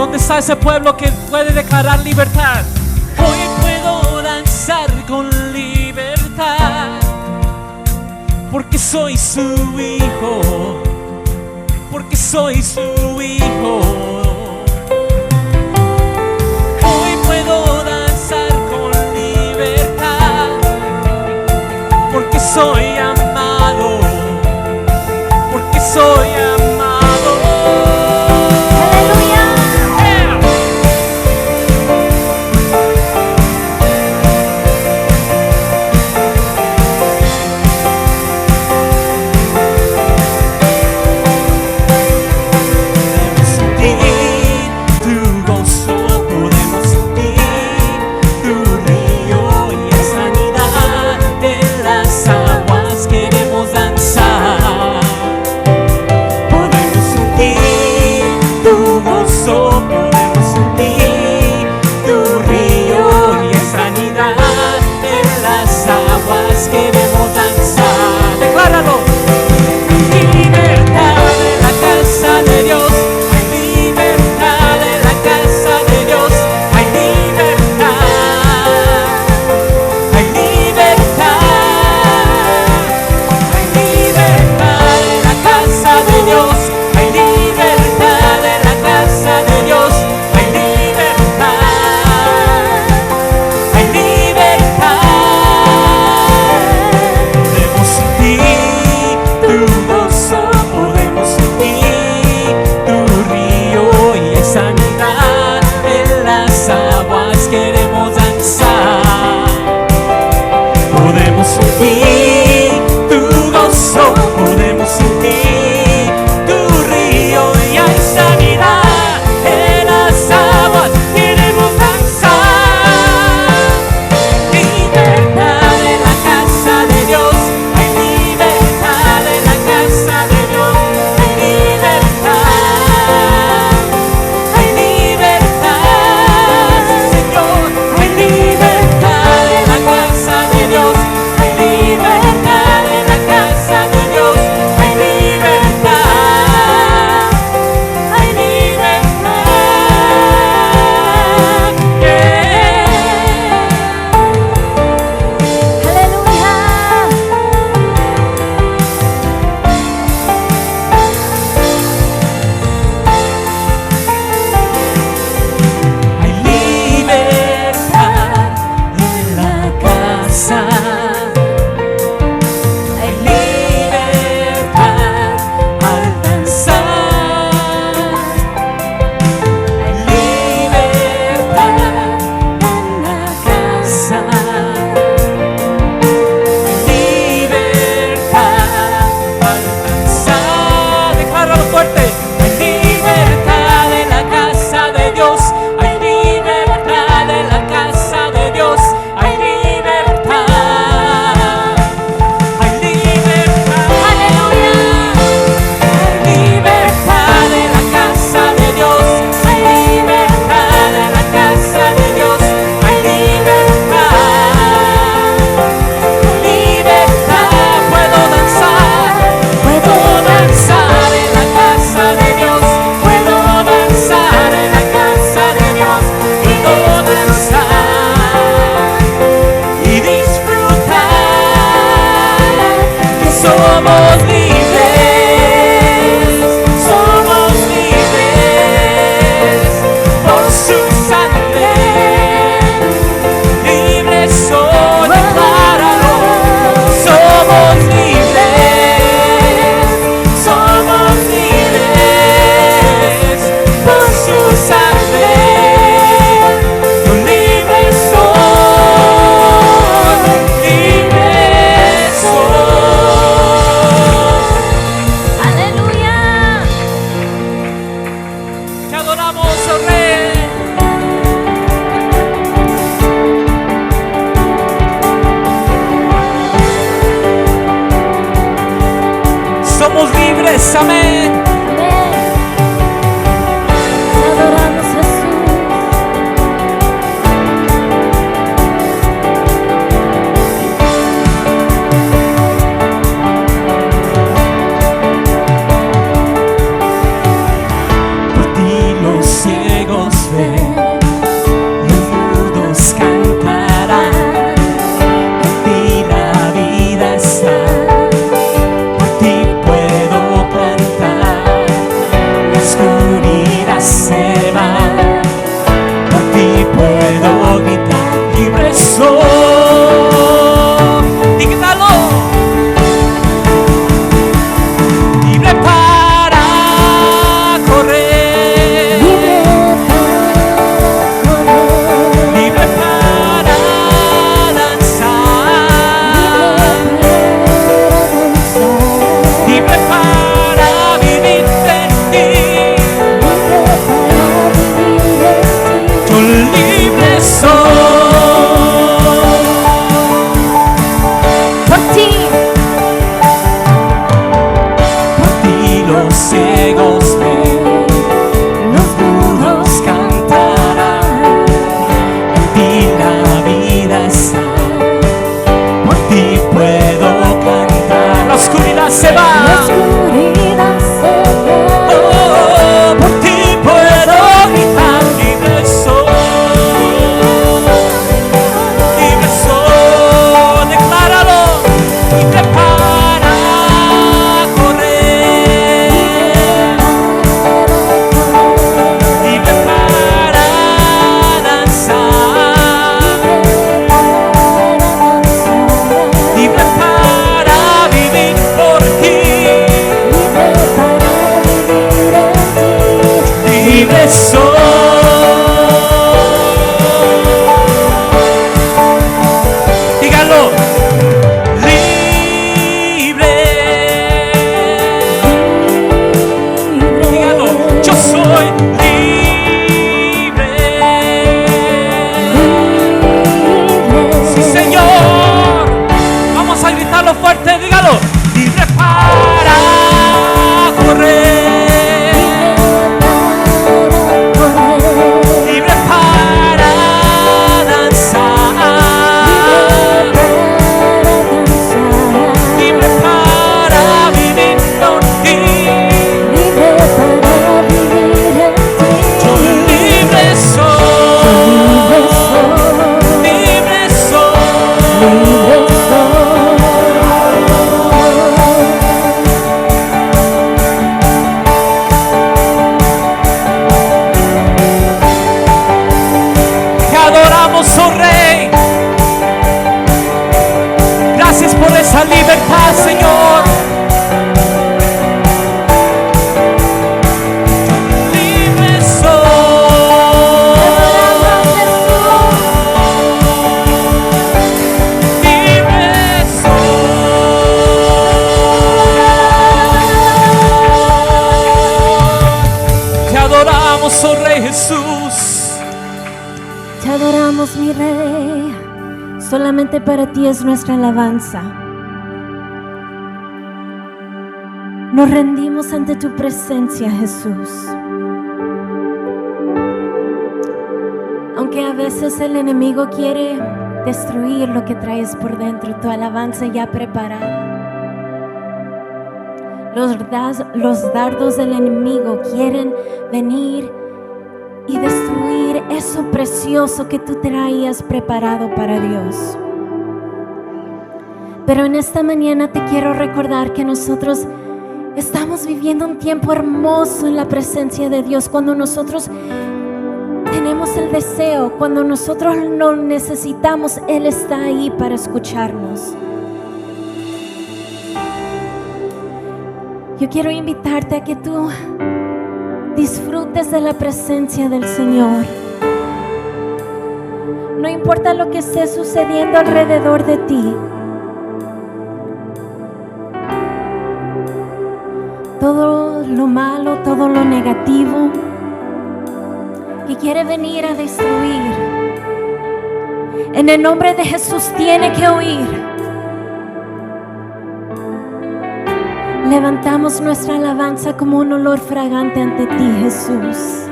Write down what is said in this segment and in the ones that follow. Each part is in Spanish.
¿Dónde está ese pueblo que puede declarar libertad? Hoy puedo danzar con libertad, porque soy su hijo, porque soy su hijo. Hoy puedo danzar con libertad, porque soy amado, porque soy amado. Somos libres, amén. Por ti los ciegos la libertad, Señor. Libre soy. Libre soy. Te adoramos, oh Rey Jesús. Te adoramos, mi Rey. Solamente para ti es nuestra alabanza. Nos rendimos ante tu presencia, Jesús. Aunque a veces el enemigo quiere destruir lo que traes por dentro, tu alabanza ya preparada. Los dardos del enemigo quieren venir y destruir eso precioso que tú traías preparado para Dios. Pero en esta mañana te quiero recordar que nosotros estamos viviendo un tiempo hermoso en la presencia de Dios. Cuando nosotros tenemos el deseo, cuando nosotros lo necesitamos, Él está ahí para escucharnos. Yo quiero invitarte a que tú disfrutes de la presencia del Señor. No importa lo que esté sucediendo alrededor de ti. Todo lo malo, todo lo negativo que quiere venir a destruir, en el nombre de Jesús tiene que huir. Levantamos nuestra alabanza como un olor fragante ante ti, Jesús.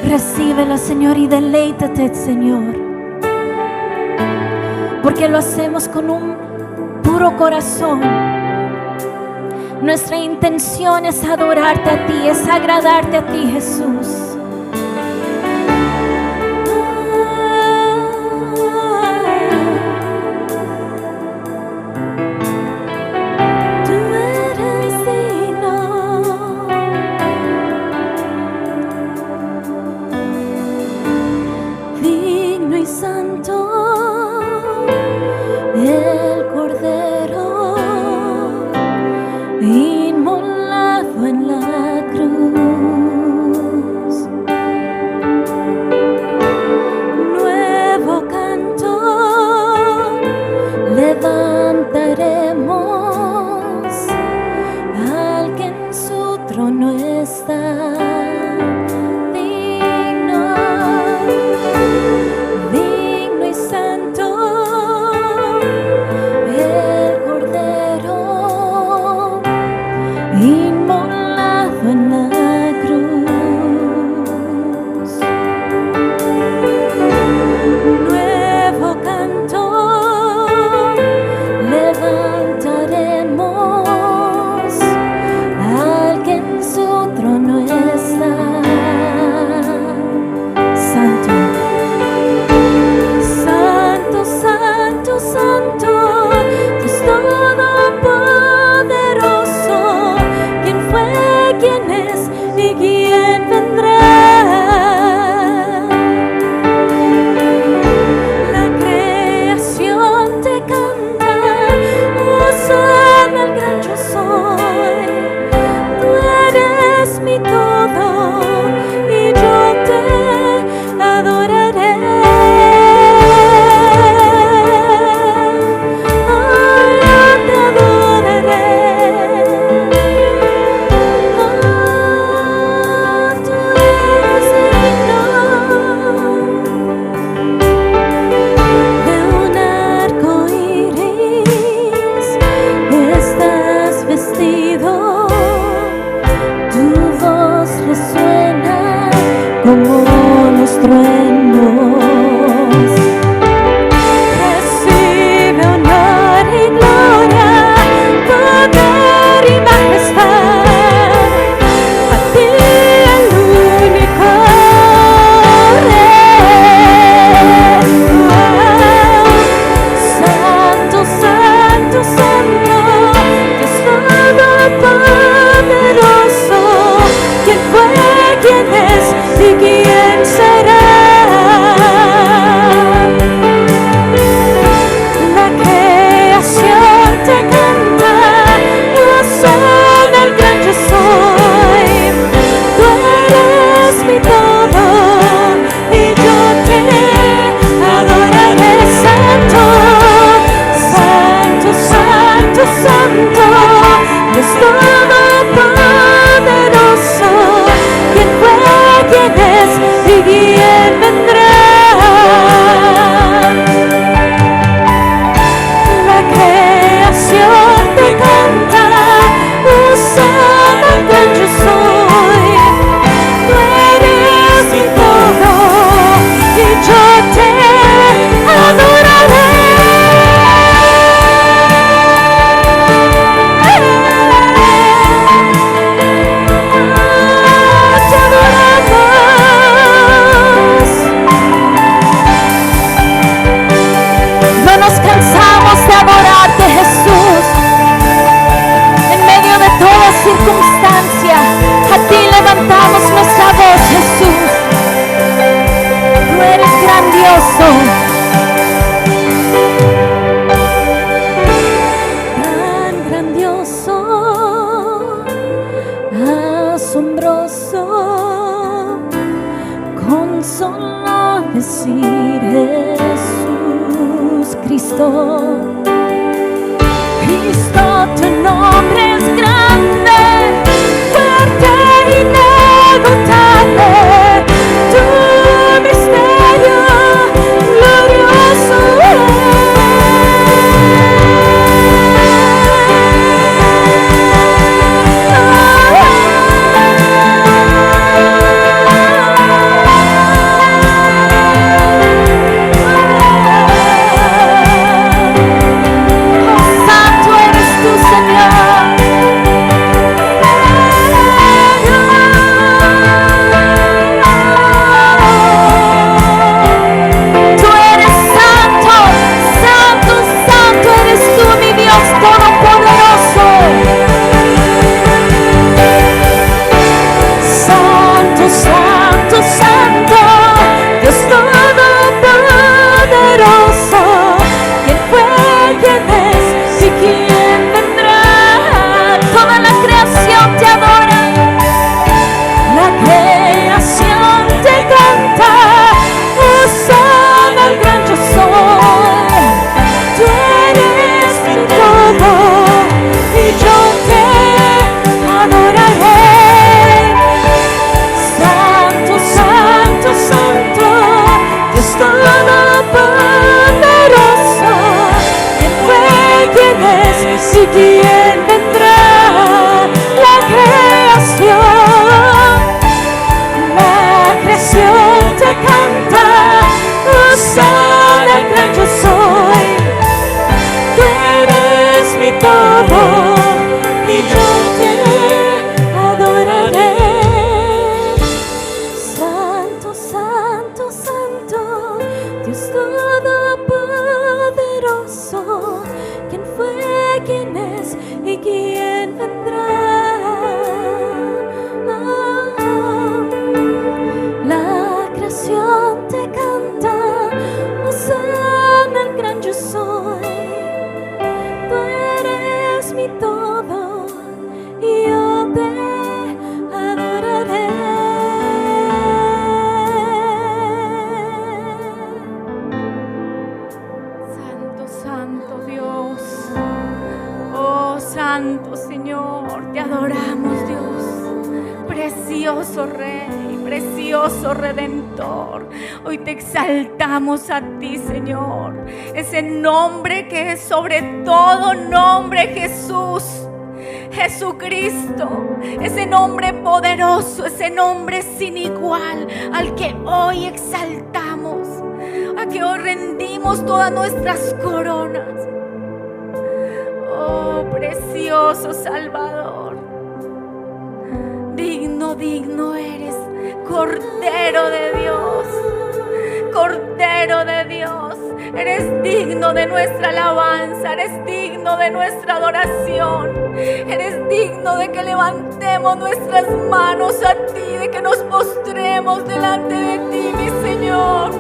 Recíbela, Señor, y deleítate, Señor, porque lo hacemos con un puro corazón. Nuestra intención es adorarte a ti, es agradarte a ti, Jesús. ¿Quién es y quién será? levantamos nuestra voz, Jesús. Tú eres grandioso. Tan grandioso, asombroso, con solo decir Jesús, Cristo. Cristo, tu nombre es grande, fuerte, inagotable. Tu misterio glorioso Santo eres tú, Señor. Tú eres santo, santo, santo eres tú, mi Dios todopoderoso. Santo, santo, santo, Dios todopoderoso. ¿Quién fue, quién es y quién vendrá? Toda la creación te adora, la creación te canta. Hosana al gran yo soy. Tú eres mi todo y yo te adoraré. Santo, santo, santo, Dios todopoderoso. ¿Quién fue, quién es y quién vendrá? La creación te canta. Hosana al gran yo soy. Tú eres mi todo y yo te adoraré. Santo, santo, santo, Dios todopoderoso. ¿Quién fue, quién es y quién vendrá? La creación te canta. Hosana al gran yo soy. Tú eres mi todo y yo te adoraré. Santo, santo Dios. Oh, santo Señor, te adoramos, Dios. Precioso Rey, precioso Redentor. Hoy te exaltamos a ti, Señor. Ese nombre que es sobre todo nombre, Jesús. Jesucristo, ese nombre poderoso, ese nombre sin igual, al que hoy exaltamos, a que hoy rendimos todas nuestras coronas. Oh, precioso Salvador, digno, digno eres, Cordero de Dios, Cordero de Dios. Eres digno de nuestra alabanza, eres digno de nuestra adoración, eres digno de que levantemos nuestras manos a ti, de que nos postremos delante de ti, mi Señor.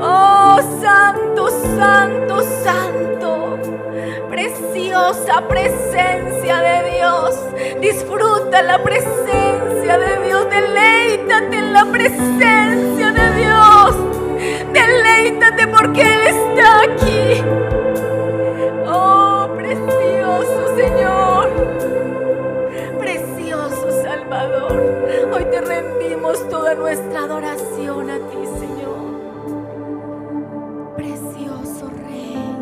Oh, santo, santo, santo, preciosa presencia de Dios. Disfruta la presencia de Dios, deleítate en la presencia de Dios. Deleítate porque Él está aquí. Oh, precioso Señor, precioso Salvador. Hoy te rendimos toda nuestra adoración a ti, Señor. Precioso Rey.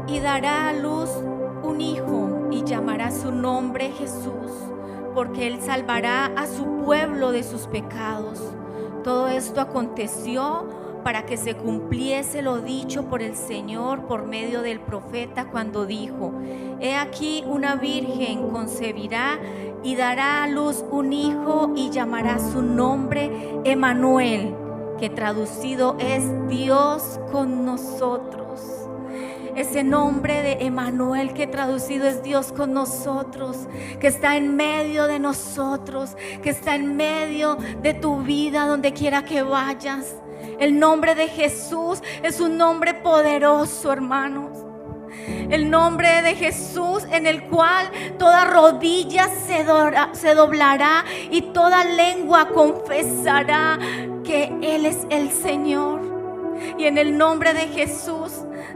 Y dará a luz un hijo y llamará su nombre Jesús, porque Él salvará a su pueblo de sus pecados. Todo esto aconteció para que se cumpliese lo dicho por el Señor por medio del profeta cuando dijo: He aquí una virgen concebirá y dará a luz un hijo y llamará su nombre Emmanuel, que traducido es Dios con nosotros. ese nombre de Emanuel, que traducido es Dios con nosotros, que está en medio de nosotros, que está en medio de tu vida, donde quiera que vayas. El nombre de Jesús es un nombre poderoso, hermanos. El nombre de Jesús, en el cual toda rodilla se doblará y toda lengua confesará que Él es el Señor. Y en el nombre de Jesús,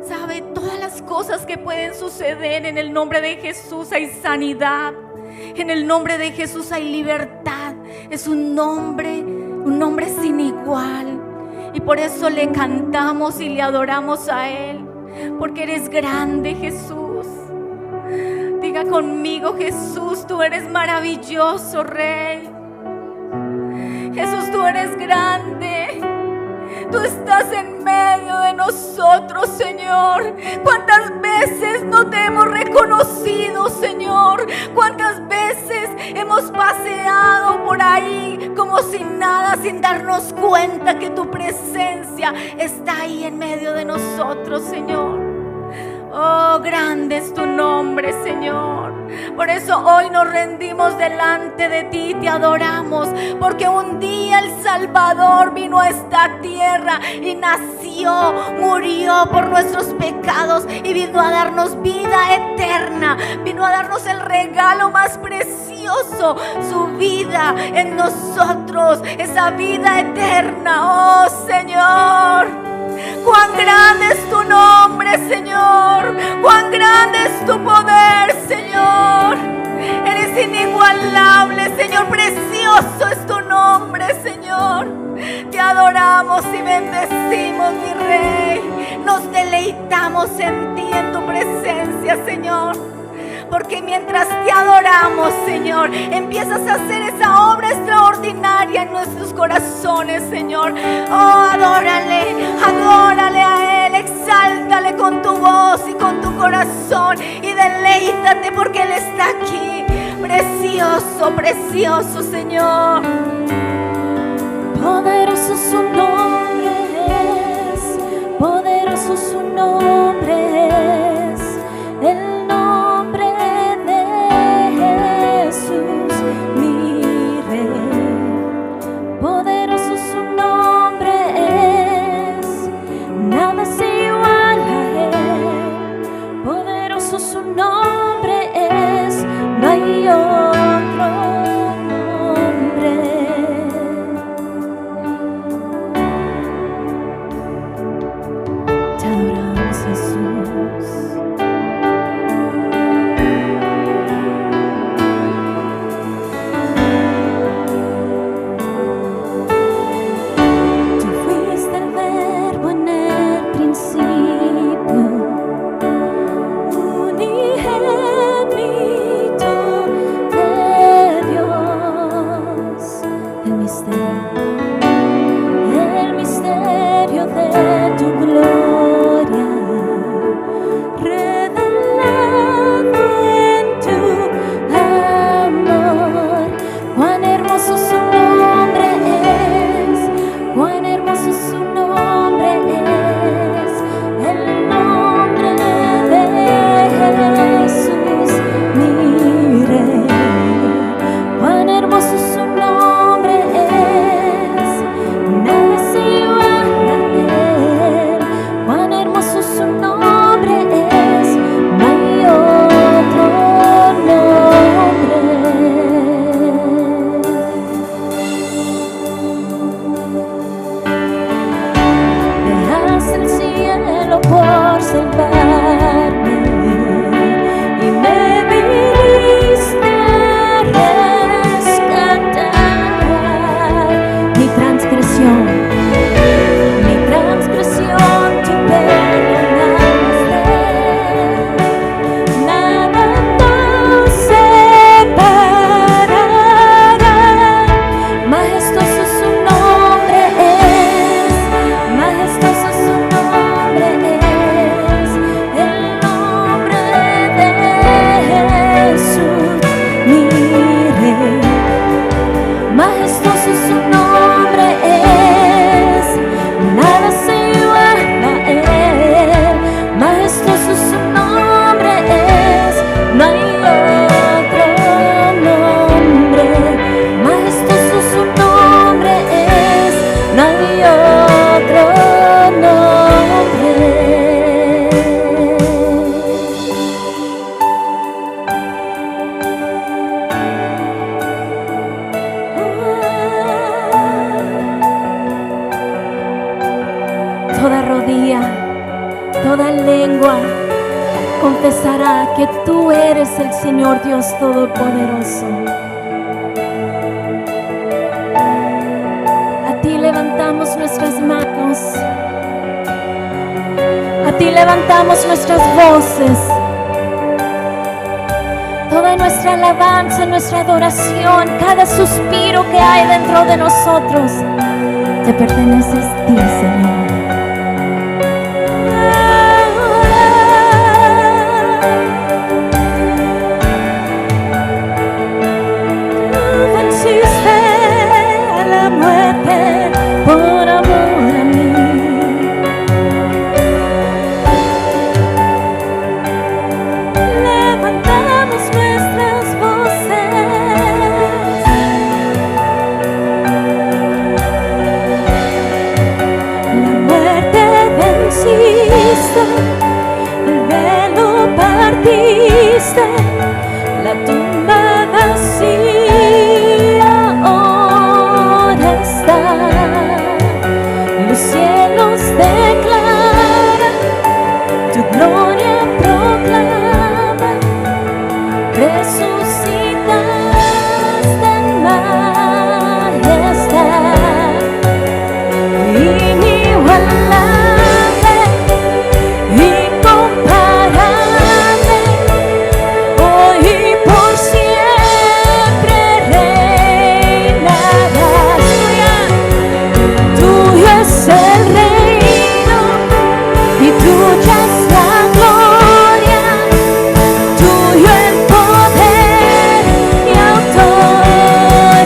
¿sabe? Todas las cosas que pueden suceder, en el nombre de Jesús hay sanidad. En el nombre de Jesús hay libertad. Es un nombre sin igual. Y por eso le cantamos y le adoramos a Él, porque eres grande, Jesús. Diga conmigo: Jesús, tú eres maravilloso, Rey. Jesús, tú eres grande. Tú estás en medio de nosotros, Señor. ¿Cuántas veces no te hemos reconocido, Señor? ¿Cuántas veces hemos paseado por ahí como sin nada, sin darnos cuenta que tu presencia está ahí en medio de nosotros, Señor? Oh, grande es tu nombre, Señor. Por eso hoy nos rendimos delante de ti y te adoramos, porque un día el Salvador vino a esta tierra y nació, murió por nuestros pecados y vino a darnos vida eterna. Vino a darnos el regalo más precioso, su vida en nosotros, esa vida eterna. Oh, Señor, cuán grande es tu nombre, Señor. Cuán grande es tu poder, Señor. Eres inigualable, Señor. Precioso es tu nombre, Señor. Te adoramos y bendecimos, mi Rey. Nos deleitamos en ti, en tu presencia, Señor. Porque mientras te adoramos, Señor, empiezas a hacer esa obra extraordinaria en nuestros corazones, Señor. Oh, adórale, adórale a Él, exáltale con tu voz y con tu corazón y deleítate porque Él está aquí. Precioso, precioso, Señor. Poderoso su nombre es, poderoso su nombre es, el nombre de Jesús, mi Rey. Poderoso su nombre es, nada es igual a Él. Poderoso su nombre es, no hay otro nombre. Te adoramos, Jesús. lengua confesará que tú eres el Señor Dios Todopoderoso. A ti levantamos nuestras manos, a ti levantamos nuestras voces. Toda nuestra alabanza, nuestra adoración, cada suspiro que hay dentro de nosotros, te perteneces a ti, Señor. Tú venciste a la muerte por amor a mí. Levantamos nuestras voces. La muerte venciste, el velo partiste, la tumba vacía ahora está. Los cielos declaran, tu gloria proclama, resucitaste en majestad. Inigualable, incomparable, hoy y por siempre reinarás. Tuyo es el reino y tuya es la gloria, tuyo el poder y autoridad.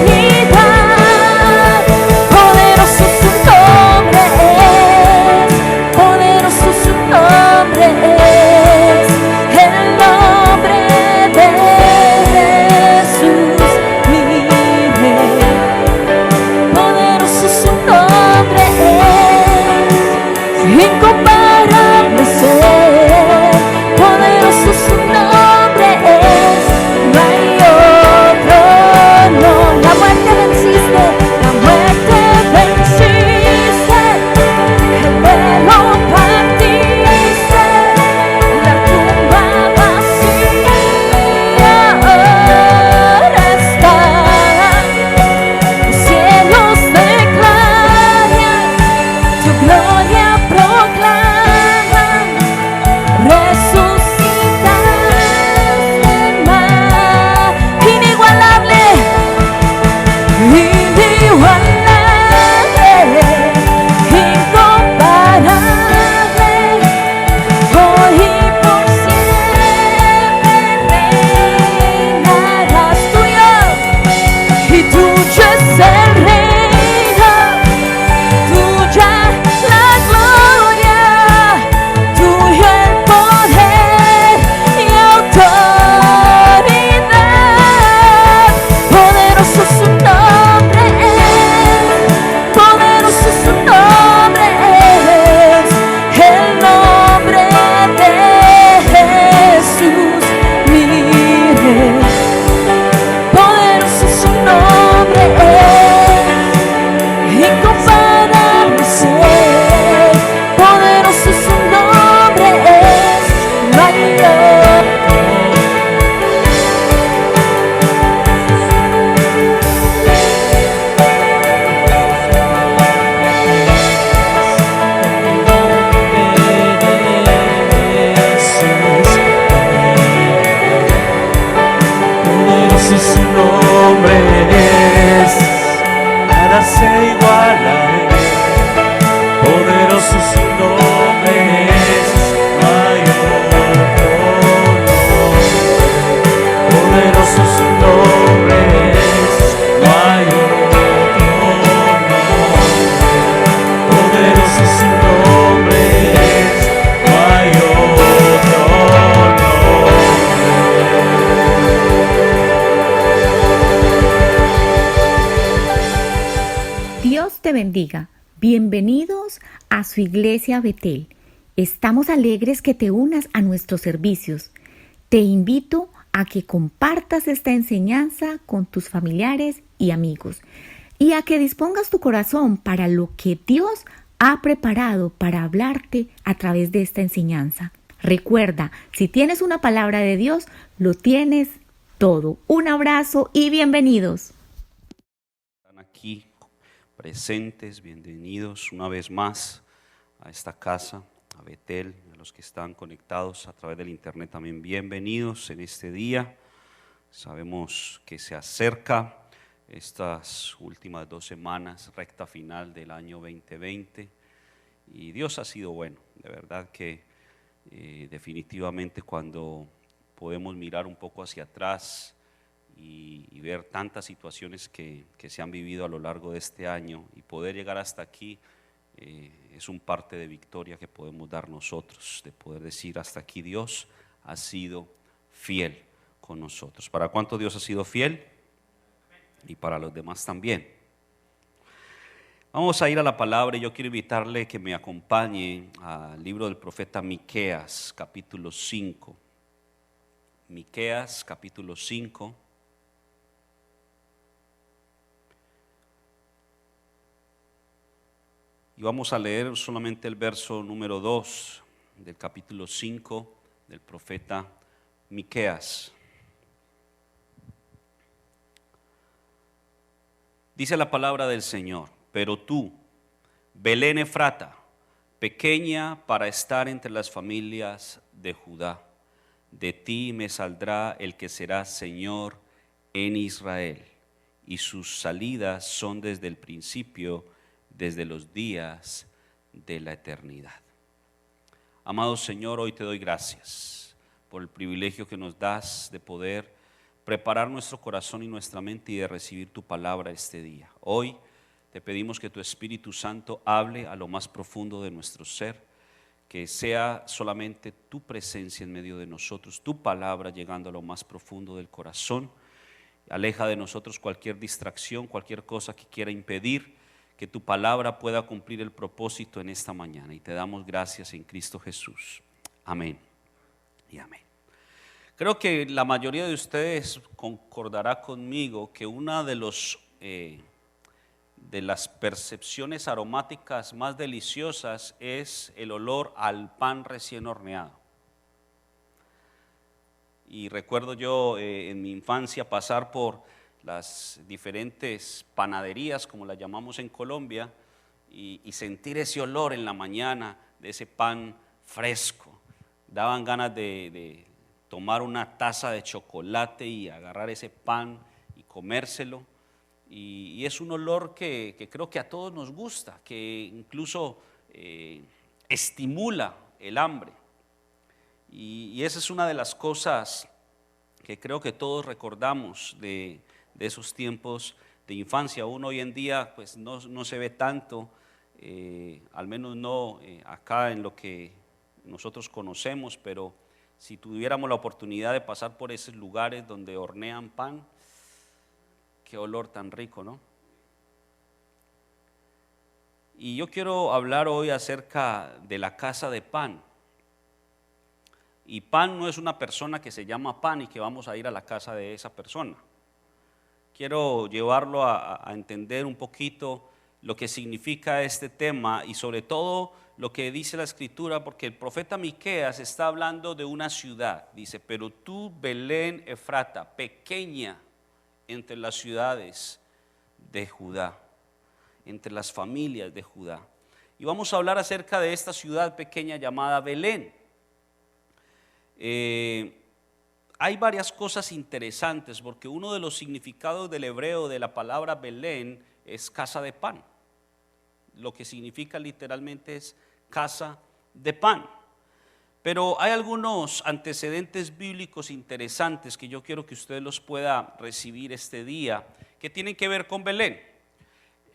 Poderoso su nombre es, poderoso su nombre es, el nombre de Jesús mi Rey. Poderoso su nombre es, incomparable ser. Poderoso su nombre es, no hay otro, no. La muerte venciste, la muerte venciste, el velo partiste, la tumba vacía ahora está. Los cielos declaran, tu gloria proclaman, resucitaste en majestad. Inigualable, inigualable, incomparable, hoy y por siempre reinarás. Y tuyo es el reino, tuya la gloria, tuyo el poder y autoridad. Poderoso su nombre es, poderoso su nombre es, el nombre de Jesús mi Rey. Poderoso su nombre es, incomparable ser. Poderoso su nombre es, no hay Poderoso su nombre es, nada se iguala a él. Poderoso su nombre es, no hay otro nombre. Poderoso su nombre es, no hay otro nombre. Poderoso su nombre es, no hay otro nombre. Dios te bendiga. Bienvenidos a su iglesia Betel. Estamos alegres que te unas a nuestros servicios. Te invito a que compartas esta enseñanza con tus familiares y amigos y a que dispongas tu corazón para lo que Dios ha preparado para hablarte a través de esta enseñanza. Recuerda, si tienes una palabra de Dios, lo tienes todo. Un abrazo y bienvenidos. Están aquí presentes, bienvenidos una vez más a esta casa, a Betel, a los que están conectados a través del internet también bienvenidos en este día. Sabemos que se acerca estas últimas 2 semanas, recta final del año 2020, y Dios ha sido bueno, de verdad que definitivamente cuando podemos mirar un poco hacia atrás y ver tantas situaciones que se han vivido a lo largo de este año y poder llegar hasta aquí, es un parte de victoria que podemos dar nosotros, de poder decir hasta aquí Dios ha sido fiel con nosotros. ¿Para cuánto Dios ha sido fiel? Y para los demás también. Vamos a ir a la palabra y yo quiero invitarle que me acompañe al libro del profeta Miqueas, capítulo 5. Miqueas, capítulo 5. Y vamos a leer solamente el verso número 2 del capítulo 5 del profeta Miqueas. Dice la palabra del Señor: pero tú, Belén Efrata, pequeña para estar entre las familias de Judá, de ti me saldrá el que será Señor en Israel, y sus salidas son desde el principio, desde los días de la eternidad. Amado Señor, hoy te doy gracias por el privilegio que nos das de poder preparar nuestro corazón y nuestra mente y de recibir tu palabra este día. Hoy te pedimos que tu Espíritu Santo hable a lo más profundo de nuestro ser, que sea solamente tu presencia en medio de nosotros, tu palabra llegando a lo más profundo del corazón. Aleja de nosotros cualquier distracción, cualquier cosa que quiera impedir que tu palabra pueda cumplir el propósito en esta mañana. Y te damos gracias en Cristo Jesús. Amén y amén. Creo que la mayoría de ustedes concordará conmigo que una de las percepciones aromáticas más deliciosas es el olor al pan recién horneado. Y recuerdo yo en mi infancia pasar por las diferentes panaderías, como las llamamos en Colombia, y sentir ese olor en la mañana de ese pan fresco. Daban ganas de tomar una taza de chocolate y agarrar ese pan y comérselo. Y es un olor que creo que a todos nos gusta, que incluso estimula el hambre. Y esa es una de las cosas que creo que todos recordamos de esos tiempos de infancia. Aún hoy en día pues no se ve tanto, al menos no acá en lo que nosotros conocemos, pero si tuviéramos la oportunidad de pasar por esos lugares donde hornean pan, qué olor tan rico, ¿no? Y yo quiero hablar hoy acerca de la casa de Pan. Y Pan no es una persona que se llama Pan y que vamos a ir a la casa de esa persona. Quiero llevarlo a entender un poquito lo que significa este tema y sobre todo lo que dice la Escritura, porque el profeta Miqueas está hablando de una ciudad. Dice: pero tú, Belén Efrata, pequeña entre las ciudades de Judá, entre las familias de Judá. Y vamos a hablar acerca de esta ciudad pequeña llamada Belén. Hay varias cosas interesantes, porque uno de los significados del hebreo de la palabra Belén es casa de pan. Lo que significa literalmente es casa de pan. Pero hay algunos antecedentes bíblicos interesantes que yo quiero que usted los pueda recibir este día, que tienen que ver con Belén.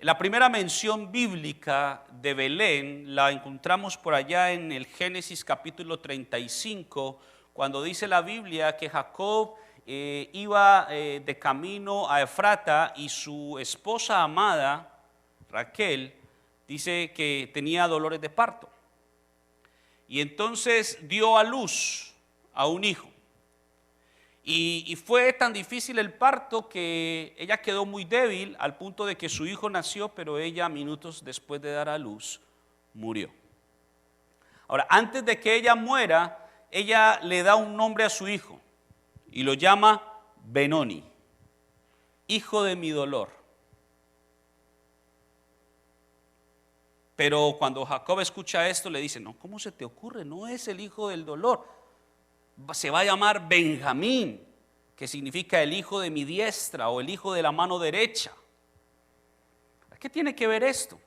La primera mención bíblica de Belén la encontramos por allá en el Génesis capítulo 35, cuando dice la Biblia que Jacob iba de camino a Efrata y su esposa amada, Raquel, dice que tenía dolores de parto. Y entonces dio a luz a un hijo. Y fue tan difícil el parto que ella quedó muy débil al punto de que su hijo nació, pero ella minutos después de dar a luz murió. Ahora, antes de que ella muera, ella le da un nombre a su hijo y lo llama Benoni, hijo de mi dolor. Pero cuando Jacob escucha esto, le dice, no, ¿cómo se te ocurre? No es el hijo del dolor. Se va a llamar Benjamín, que significa el hijo de mi diestra o el hijo de la mano derecha. ¿Qué tiene que ver esto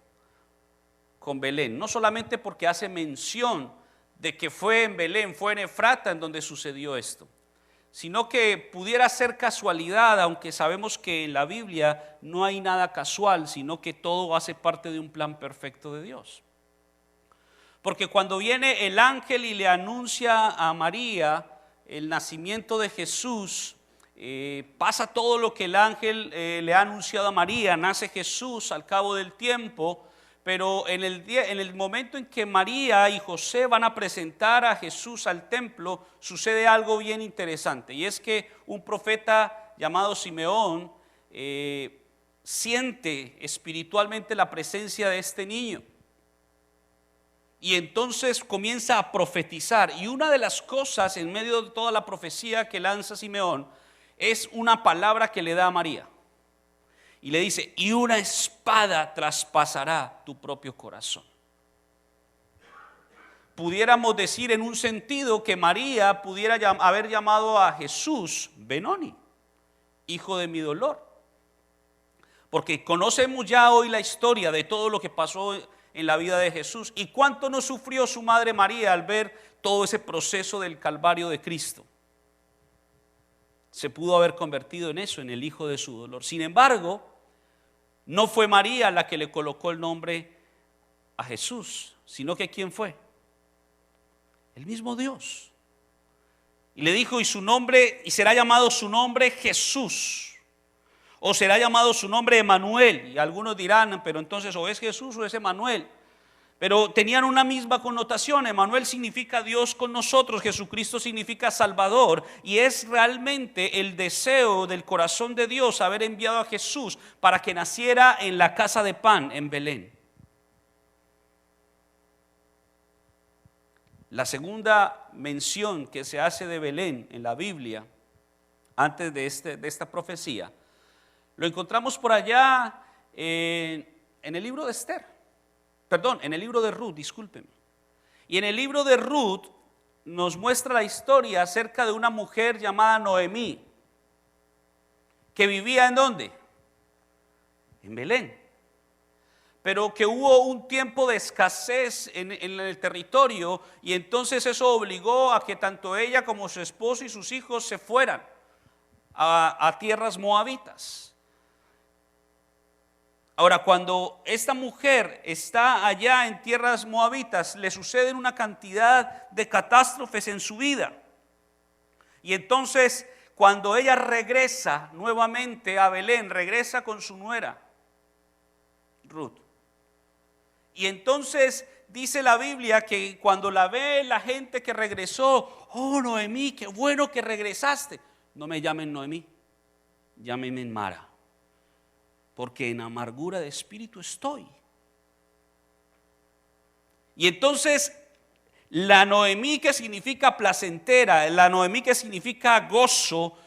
con Belén? No solamente porque hace mención de que fue en Belén, fue en Efrata en donde sucedió esto, sino que pudiera ser casualidad, aunque sabemos que en la Biblia no hay nada casual, sino que todo hace parte de un plan perfecto de Dios. Porque cuando viene el ángel y le anuncia a María el nacimiento de Jesús, pasa todo lo que el ángel le ha anunciado a María, nace Jesús al cabo del tiempo, pero en el momento en que María y José van a presentar a Jesús al templo, sucede algo bien interesante, y es que un profeta llamado Simeón siente espiritualmente la presencia de este niño, y entonces comienza a profetizar, y una de las cosas en medio de toda la profecía que lanza Simeón es una palabra que le da a María. Y le dice, y una espada traspasará tu propio corazón. Pudiéramos decir en un sentido que María pudiera haber llamado a Jesús Benoni, hijo de mi dolor. Porque conocemos ya hoy la historia de todo lo que pasó en la vida de Jesús. Y cuánto no sufrió su madre María al ver todo ese proceso del Calvario de Cristo. Se pudo haber convertido en eso, en el hijo de su dolor. Sin embargo, no fue María la que le colocó el nombre a Jesús, sino que ¿quién fue? El mismo Dios. Y le dijo, y será llamado su nombre Jesús, o será llamado su nombre Emanuel. Y algunos dirán, pero entonces o es Jesús o es Emanuel. Pero tenían una misma connotación. Emanuel significa Dios con nosotros, Jesucristo significa Salvador, y es realmente el deseo del corazón de Dios haber enviado a Jesús para que naciera en la casa de pan en Belén. La segunda mención que se hace de Belén en la Biblia, antes de esta profecía, lo encontramos por allá en el libro de Esther. En el libro de Ruth, discúlpenme. Y en el libro de Ruth nos muestra la historia acerca de una mujer llamada Noemí, que vivía ¿en dónde? En Belén. Pero que hubo un tiempo de escasez en el territorio, y entonces eso obligó a que tanto ella como su esposo y sus hijos se fueran a tierras moabitas. Ahora, cuando esta mujer está allá en tierras moabitas, le suceden una cantidad de catástrofes en su vida. Y entonces, cuando ella regresa nuevamente a Belén, regresa con su nuera, Ruth. Y entonces dice la Biblia que cuando la ve la gente que regresó, oh Noemí, qué bueno que regresaste. No me llamen Noemí, llámenme Mara, porque en amargura de espíritu estoy. Y entonces la Noemí, que significa placentera, la Noemí que significa gozo,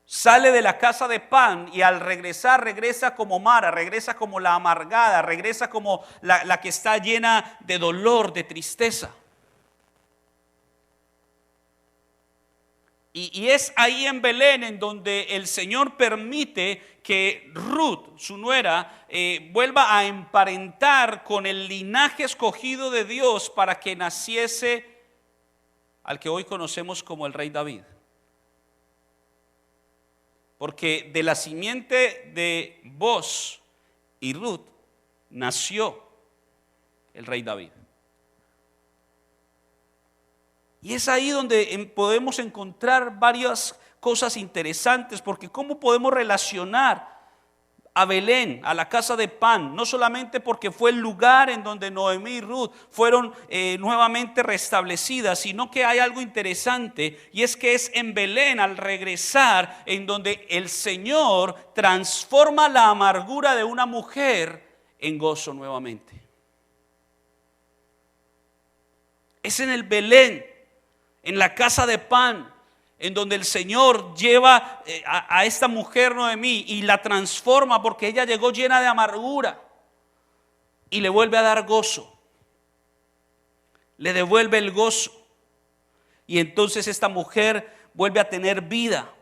sale de la casa de pan, y al regresar regresa como Mara, regresa como la amargada, regresa como la que está llena de dolor, de tristeza. Y es ahí en Belén en donde el Señor permite que Ruth, su nuera, vuelva a emparentar con el linaje escogido de Dios para que naciese al que hoy conocemos como el rey David. Porque de la simiente de Boz y Ruth nació el rey David. Y es ahí donde podemos encontrar varias cosas interesantes, porque ¿cómo podemos relacionar a Belén, a la casa de pan? No solamente porque fue el lugar en donde Noemí y Ruth fueron nuevamente restablecidas, sino que hay algo interesante, y es que es en Belén, al regresar, en donde el Señor transforma la amargura de una mujer en gozo nuevamente. Es en el Belén en la casa de pan, en donde el Señor lleva a esta mujer Noemí y la transforma, porque ella llegó llena de amargura, y le vuelve a dar gozo, le devuelve el gozo, y entonces esta mujer vuelve a tener vida.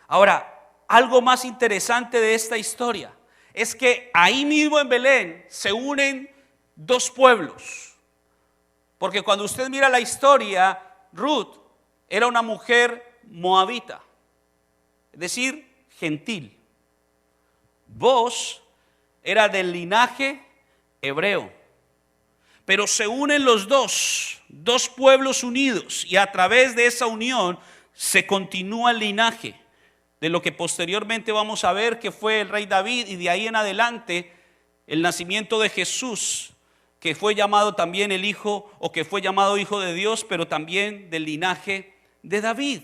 Ahora, algo más interesante de esta historia es que ahí mismo en Belén se unen dos pueblos, porque cuando usted mira la historia, Ruth era una mujer moabita, es decir, gentil. Boaz era del linaje hebreo. Pero se unen los dos pueblos unidos, y a través de esa unión se continúa el linaje de lo que posteriormente vamos a ver que fue el rey David, y de ahí en adelante el nacimiento de Jesús, que fue llamado también el hijo, o que fue llamado hijo de Dios, pero también del linaje de David.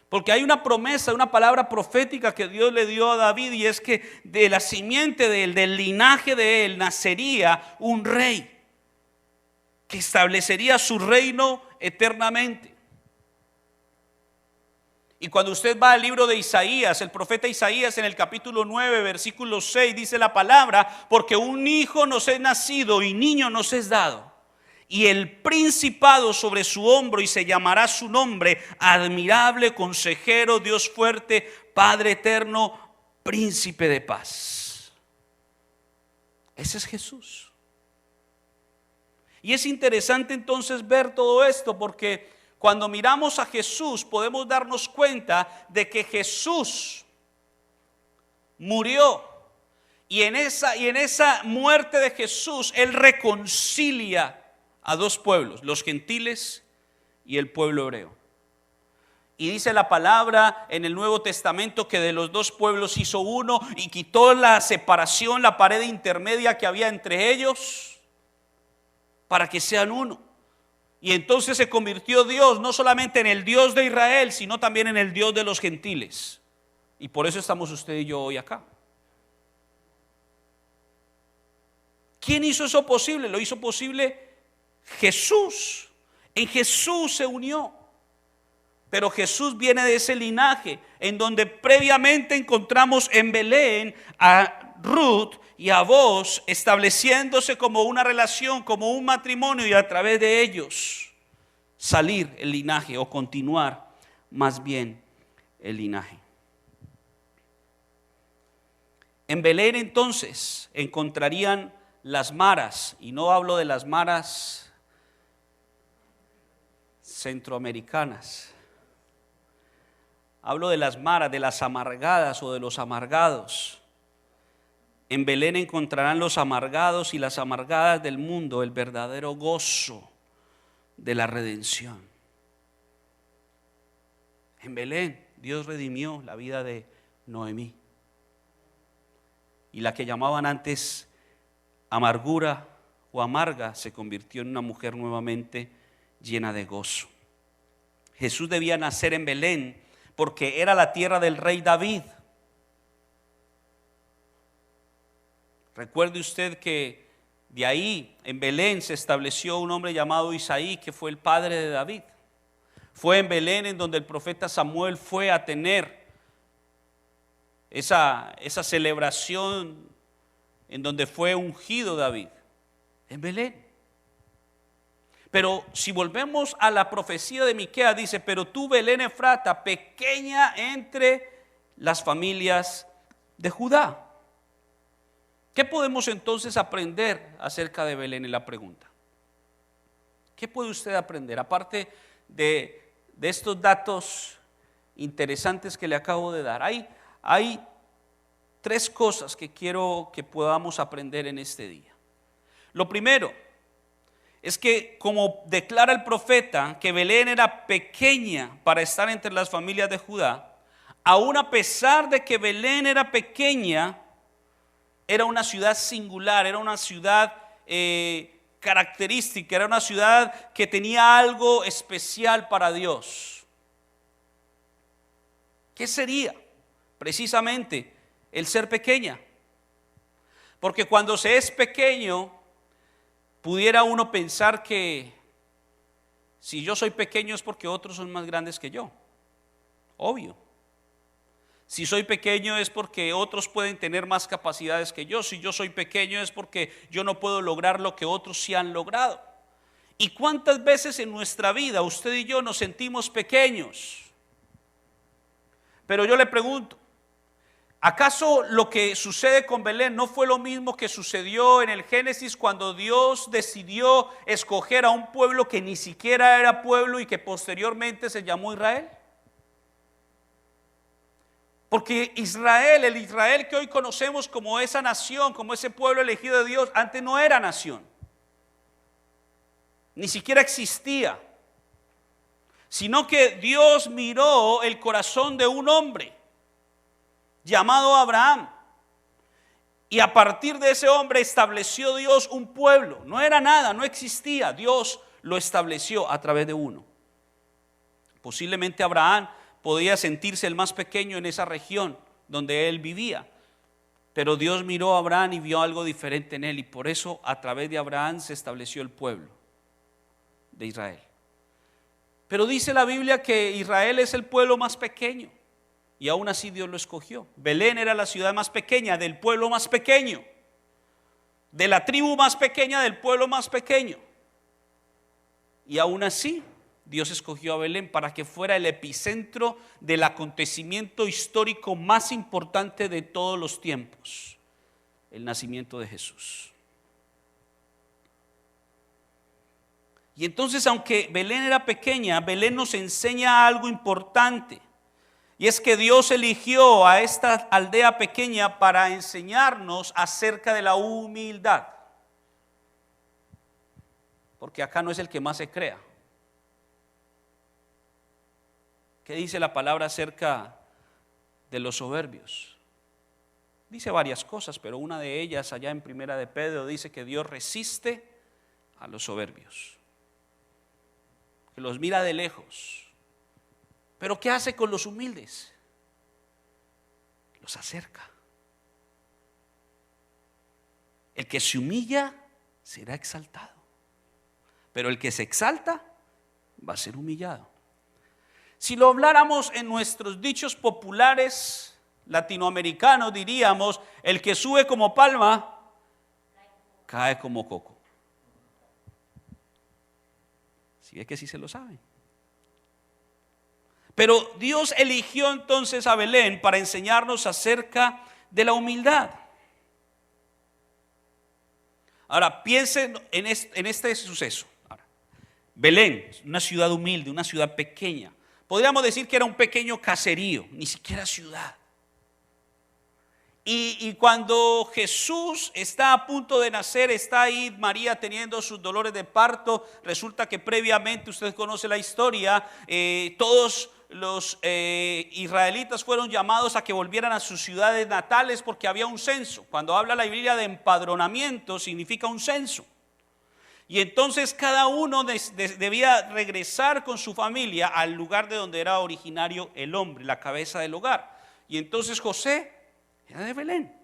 Porque hay una promesa, una palabra profética que Dios le dio a David, y es que de la simiente de él, del linaje de él, nacería un rey que establecería su reino eternamente. Y cuando usted va al libro de Isaías, el profeta Isaías, en el capítulo 9, versículo 6, dice la palabra: porque un hijo nos es nacido y niño nos es dado, y el principado sobre su hombro, y se llamará su nombre admirable, consejero, Dios fuerte, Padre eterno, príncipe de paz. Ese es Jesús. Y es interesante entonces ver todo esto, porque cuando miramos a Jesús podemos darnos cuenta de que Jesús murió, y en esa muerte de Jesús Él reconcilia a dos pueblos, los gentiles y el pueblo hebreo. Y dice la palabra en el Nuevo Testamento que de los dos pueblos hizo uno, y quitó la separación, la pared intermedia que había entre ellos, para que sean uno. Y entonces se convirtió Dios no solamente en el Dios de Israel, sino también en el Dios de los gentiles. Y por eso estamos usted y yo hoy acá. ¿Quién hizo eso posible? Lo hizo posible Jesús. En Jesús se unió. Pero Jesús viene de ese linaje en donde previamente encontramos en Belén a Ruth y a Boaz estableciéndose como una relación, como un matrimonio, y a través de ellos salir el linaje, o continuar más bien el linaje. En Belén entonces encontrarían las maras, y no hablo de las maras centroamericanas, hablo de las maras, de las amargadas o de los amargados. En Belén encontrarán los amargados y las amargadas del mundo el verdadero gozo de la redención. En Belén Dios redimió la vida de Noemí, y la que llamaban antes amargura o amarga se convirtió en una mujer nuevamente llena de gozo. Jesús debía nacer en Belén porque era la tierra del rey David. Recuerde usted que de ahí en Belén se estableció un hombre llamado Isaí, que fue el padre de David. Fue en Belén en donde el profeta Samuel fue a tener esa celebración en donde fue ungido David, en Belén. Pero si volvemos a la profecía de Miqueas, dice: pero tú, Belén Efrata, pequeña entre las familias de Judá. ¿Qué podemos entonces aprender acerca de Belén? Es la pregunta. ¿Qué puede usted aprender? Aparte de estos datos interesantes que le acabo de dar, hay tres cosas que quiero que podamos aprender en este día. Lo primero es que, como declara el profeta, que Belén era pequeña para estar entre las familias de Judá, aún a pesar de que Belén era pequeña, era una ciudad singular, era una ciudad característica, era una ciudad que tenía algo especial para Dios. ¿Qué sería? Precisamente el ser pequeña. Porque cuando se es pequeño, pudiera uno pensar que Si yo soy pequeño es porque otros son más grandes que yo. Obvio. Si soy pequeño es porque otros pueden tener más capacidades que yo. Si yo soy pequeño es porque yo no puedo lograr lo que otros sí han logrado. ¿Y cuántas veces en nuestra vida usted y yo nos sentimos pequeños? Pero yo le pregunto, ¿acaso lo que sucede con Belén no fue lo mismo que sucedió en el Génesis cuando Dios decidió escoger a un pueblo que ni siquiera era pueblo y que posteriormente se llamó Israel? Porque Israel, el Israel que hoy conocemos como esa nación, como ese pueblo elegido de Dios, antes no era nación. Ni siquiera existía. Sino que Dios miró el corazón de un hombre llamado Abraham. Y a partir de ese hombre estableció Dios un pueblo. No era nada, no existía. Dios lo estableció a través de uno. Posiblemente Abraham podía sentirse el más pequeño en esa región donde él vivía. Pero Dios miró a Abraham y vio algo diferente en él. Y por eso a través de Abraham se estableció el pueblo de Israel. Pero dice la Biblia que Israel es el pueblo más pequeño. Y aún así Dios lo escogió. Belén era la ciudad más pequeña, del pueblo más pequeño, de la tribu más pequeña, del pueblo más pequeño. Y aún así Dios escogió a Belén para que fuera el epicentro del acontecimiento histórico más importante de todos los tiempos, el nacimiento de Jesús. Y entonces, aunque Belén era pequeña, Belén nos enseña algo importante. Y es que Dios eligió a esta aldea pequeña para enseñarnos acerca de la humildad. Porque acá no es el que más se crea. ¿Qué dice la palabra acerca de los soberbios? Dice varias cosas, pero una de ellas allá en Primera de Pedro dice que Dios resiste a los soberbios, que los mira de lejos. Pero ¿qué hace con los humildes? Los acerca. El que se humilla será exaltado, pero el que se exalta va a ser humillado. Si lo habláramos en nuestros dichos populares latinoamericanos, diríamos: el que sube como palma, cae como coco. Si es que sí se lo saben. Pero Dios eligió entonces a Belén para enseñarnos acerca de la humildad. Ahora, piensen en este suceso. Ahora, Belén, una ciudad humilde, una ciudad pequeña. Podríamos decir que era un pequeño caserío, ni siquiera ciudad. Y cuando Jesús está a punto de nacer, está ahí María teniendo sus dolores de parto. Resulta que previamente, usted conoce la historia, todos los israelitas fueron llamados a que volvieran a sus ciudades natales porque había un censo. Cuando habla la Biblia de empadronamiento, significa un censo. Y entonces cada uno debía regresar con su familia al lugar de donde era originario el hombre, la cabeza del hogar. Y entonces José era de Belén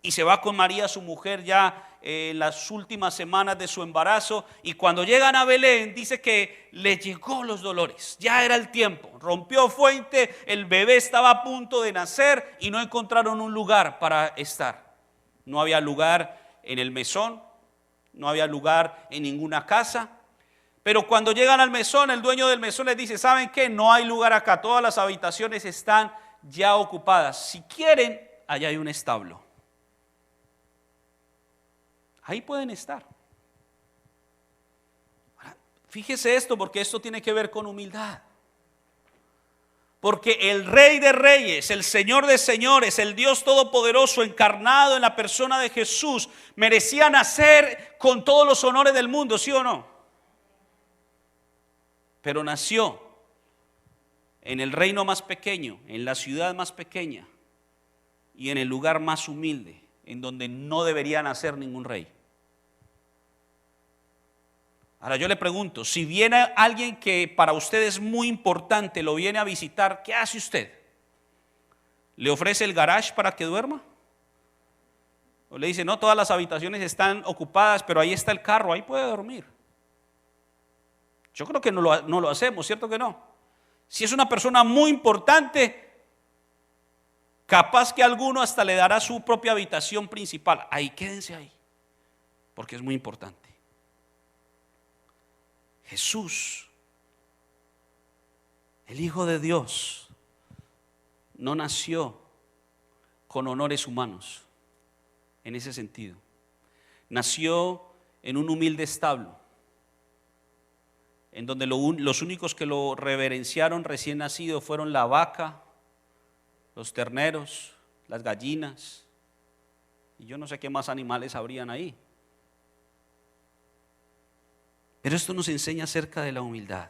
y se va con María, su mujer, ya en las últimas semanas de su embarazo. Y cuando llegan a Belén, dice que le llegó los dolores, ya era el tiempo, rompió fuente, el bebé estaba a punto de nacer y no encontraron un lugar para estar. No había lugar en el mesón, no había lugar en ninguna casa. Pero cuando llegan al mesón, el dueño del mesón les dice: ¿saben qué? No hay lugar acá, todas las habitaciones están ya ocupadas. Si quieren, allá hay un establo. Ahí pueden estar. Ahora, fíjese esto, porque esto tiene que ver con humildad. Porque el Rey de Reyes, el Señor de Señores, el Dios Todopoderoso encarnado en la persona de Jesús, merecía nacer con todos los honores del mundo, ¿sí o no? Pero nació en el reino más pequeño, en la ciudad más pequeña y en el lugar más humilde, en donde no debería nacer ningún rey. Ahora yo le pregunto, si viene alguien que para usted es muy importante, lo viene a visitar, ¿qué hace usted? ¿Le ofrece el garage para que duerma? ¿O le dice: no, todas las habitaciones están ocupadas, pero ahí está el carro, ahí puede dormir? Yo creo que no lo hacemos, ¿cierto que no? Si es una persona muy importante, capaz que alguno hasta le dará su propia habitación principal. Ahí, quédense ahí, porque es muy importante. Jesús, el Hijo de Dios, no nació con honores humanos, en ese sentido. Nació en un humilde establo, en donde los únicos que lo reverenciaron recién nacido fueron la vaca, los terneros, las gallinas, y yo no sé qué más animales habrían ahí. Pero esto nos enseña acerca de la humildad.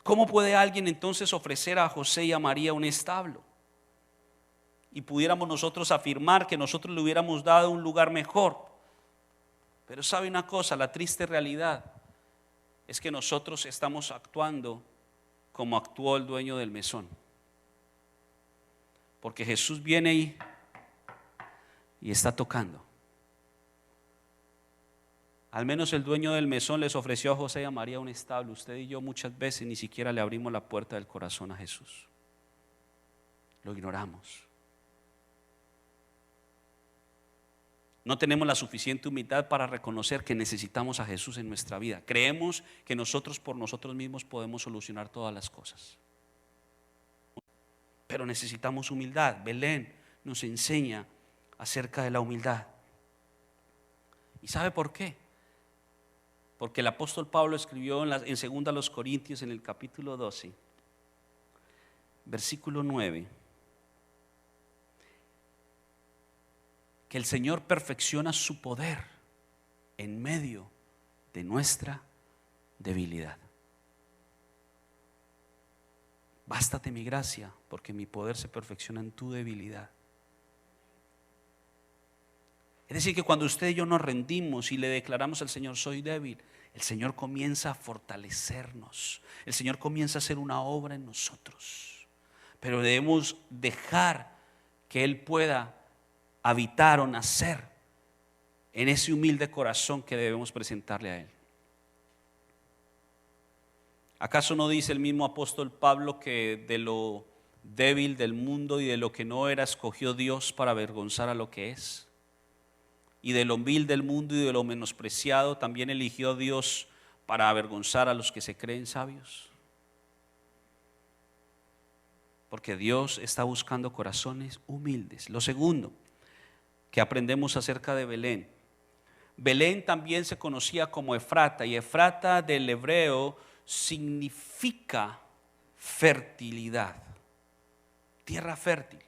¿Cómo puede alguien entonces ofrecer a José y a María un establo? Y pudiéramos nosotros afirmar que nosotros le hubiéramos dado un lugar mejor. Pero sabe una cosa, la triste realidad es que nosotros estamos actuando como actuó el dueño del mesón. Porque Jesús viene y está tocando. Al menos el dueño del mesón les ofreció a José y a María un establo. Usted y yo muchas veces ni siquiera le abrimos la puerta del corazón a Jesús. Lo ignoramos. No tenemos la suficiente humildad para reconocer que necesitamos a Jesús en nuestra vida. Creemos que nosotros por nosotros mismos podemos solucionar todas las cosas. Pero necesitamos humildad. Belén nos enseña acerca de la humildad. ¿Y sabe por qué? Porque el apóstol Pablo escribió en 2 Corintios, en el capítulo 12, versículo 9, que el Señor perfecciona su poder en medio de nuestra debilidad. Bástate mi gracia, porque mi poder se perfecciona en tu debilidad. Es decir, que cuando usted y yo nos rendimos y le declaramos al Señor, soy débil, el Señor comienza a fortalecernos. El Señor comienza a hacer una obra en nosotros. Pero debemos dejar que Él pueda habitar o nacer en ese humilde corazón que debemos presentarle a Él. ¿Acaso no dice el mismo apóstol Pablo que de lo débil del mundo y de lo que no era escogió Dios para avergonzar a lo que es? Y de lo vil del mundo y de lo menospreciado también eligió Dios para avergonzar a los que se creen sabios. Porque Dios está buscando corazones humildes. Lo segundo que aprendemos acerca de Belén. Belén también se conocía como Efrata, y Efrata del hebreo significa fertilidad, tierra fértil.